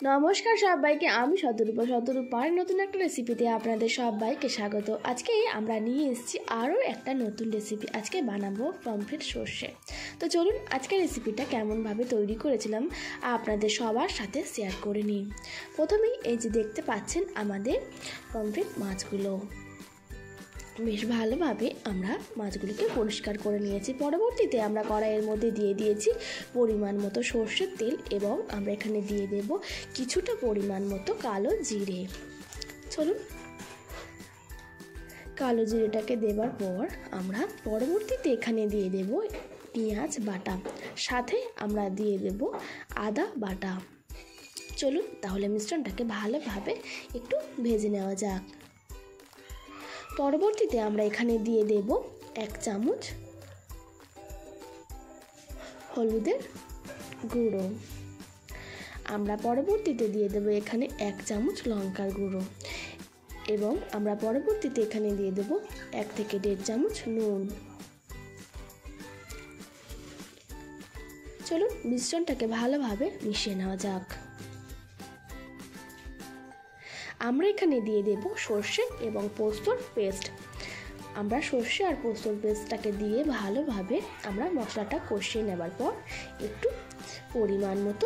নমস্কার সবাইকে, আমি শতরূপার নতুন একটা রেসিপিতে আপনাদের সবাইকে স্বাগত। আজকে আমরা নিয়ে এসেছি আরও একটা নতুন রেসিপি। আজকে বানাবো পমফ্রেট সর্ষে। তো চলুন আজকে রেসিপিটা কেমনভাবে তৈরি করেছিলাম আপনাদের সবার সাথে শেয়ার করে নিই। প্রথমেই এই যে দেখতে পাচ্ছেন আমাদের পমফ্রেট মাছগুলো, বেশ ভালোভাবে আমরা মাছগুলোকে পরিষ্কার করে নিয়েছি। পরবর্তীতে আমরা কড়াইয়ের মধ্যে দিয়ে দিয়েছি পরিমাণ মতো সর্ষের তেল এবং আমরা এখানে দিয়ে দেব কিছুটা পরিমাণ মতো কালো জিরে। চলুন কালো জিরেটাকে দেবার পর আমরা পরবর্তীতে এখানে দিয়ে দেব পেঁয়াজ বাটা, সাথে আমরা দিয়ে দেব আদা বাটা। চলুন তাহলে মিশ্রণটাকে ভালোভাবে একটু ভেজে নেওয়া যাক। পরবর্তীতে আমরা এখানে দিয়ে দেব 1 চামচ হলুদের গুঁড়ো। আমরা পরবর্তীতে দিয়ে দেব এখানে 1 চামচ লঙ্কার গুঁড়ো এবং আমরা পরবর্তীতে এখানে দিয়ে দেব 1 থেকে 1.5 চামচ নুন। চলুন মিশ্রণটাকে ভালোভাবে মিশিয়ে নেওয়া যাক। আমরা এখানে দিয়ে দেব সর্ষে এবং পোস্তর পেস্ট। আমরা সর্ষে আর পোস্তর পেস্টটাকে দিয়ে ভালোভাবে আমরা মশলাটা কষিয়ে নেবার পর একটু পরিমাণ মতো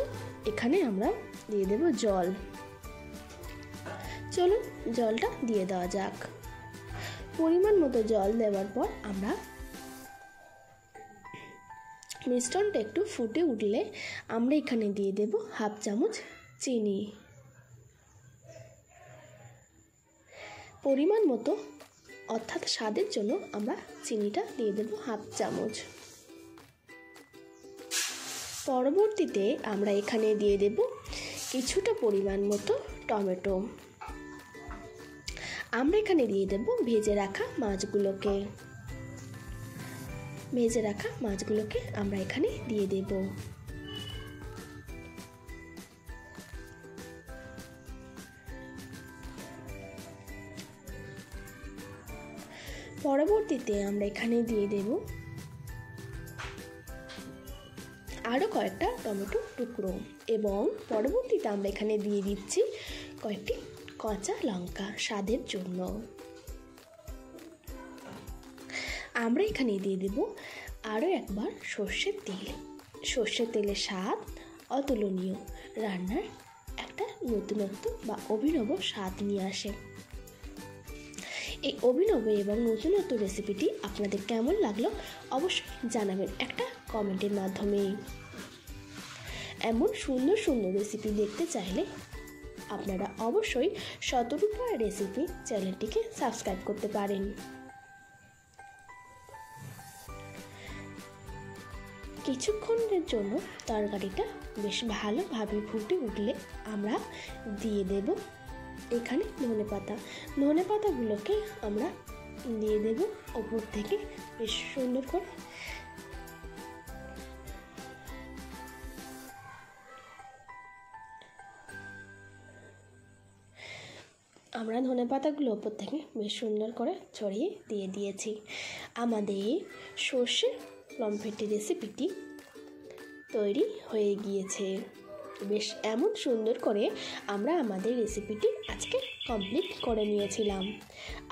এখানে আমরা দিয়ে দেব জল। চলুন জলটা দিয়ে দেওয়া যাক। পরিমাণ মতো জল দেওয়ার পর আমরা মিশ্রণটা একটু ফুটে উঠলে আমরা এখানে দিয়ে দেব 1/2 চামচ চিনি। পরিমাণ মতো অর্থাৎ স্বাদের জন্য আমরা চিনিটা দিয়ে দেব 1/2 চামচ। পরবর্তীতে আমরা এখানে দিয়ে দেব কিছুটা পরিমাণ মতো টমেটো। আমরা এখানে দিয়ে দেব ভেজে রাখা মাছগুলোকে আমরা এখানে দিয়ে দেব। পরবর্তীতে আমরা এখানে দিয়ে দেব আরও কয়েকটা টমেটো টুকরো এবং পরবর্তীতে আমরা এখানে দিয়ে দিচ্ছি কয়েকটি কাঁচা লঙ্কা স্বাদের জন্য। আমরা এখানে দিয়ে দেব আরও একবার সর্ষের তেল। সর্ষের তেলের স্বাদ অতুলনীয়, রান্নার একটা নতুনত্ব বা অভিনব স্বাদ নিয়ে আসে। এই অভিনব এবং নতুনত্ব রেসিপিটি আপনাদের কেমন লাগলো অবশ্যই জানাবেন একটা কমেন্টের মাধ্যমে। এমন সুন্দর সুন্দর রেসিপি দেখতে চাইলে আপনারা অবশ্যই শতরূপা রেসিপি চ্যানেলটিকে সাবস্ক্রাইব করতে পারেন। কিছুক্ষণের জন্য তরকারিটা বেশ ভালোভাবে ফুটে উঠলে আমরা দিয়ে দেব এখানে ধনে পাতাগুলোকে আমরা দিয়ে দেব ওপর থেকে বেশ সুন্দর করে। আমরা ধনে পাতাগুলো ওপর থেকে বেশ সুন্দর করে ছড়িয়ে দিয়ে দিয়েছি। আমাদের সর্ষে পমফ্রেট রেসিপিটি তৈরি হয়ে গিয়েছে। বেশ এমন সুন্দর করে আমরা আমাদের রেসিপিটি আজকে কমপ্লিট করে নিয়েছিলাম।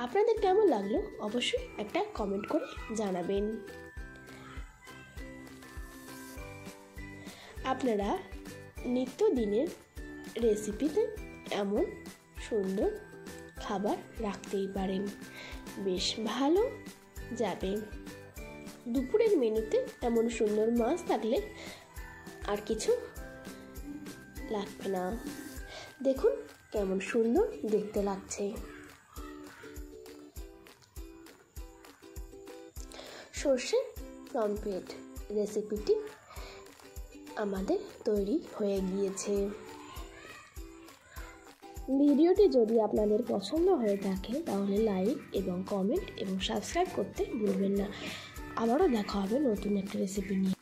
আপনাদের কেমন লাগলো অবশ্যই একটা কমেন্ট করে জানাবেন। আপনারা নিত্যদিনের রেসিপিতে এমন সুন্দর খাবার রাখতেই পারেন, বেশ ভালো যাবে। দুপুরের মেনুতে এমন সুন্দর মাছ থাকলে আর কিছু লাগবে না। দেখুন কেমন সুন্দর দেখতে লাগছে। সর্ষে পমফ্রেট রেসিপিটি আমাদের তৈরি হয়ে গিয়েছে। ভিডিওটি যদি আপনাদের পছন্দ হয়ে থাকে তাহলে লাইক এবং কমেন্ট এবং সাবস্ক্রাইব করতে ভুলবেন না। আবারও দেখা হবে নতুন একটা রেসিপি নিয়ে।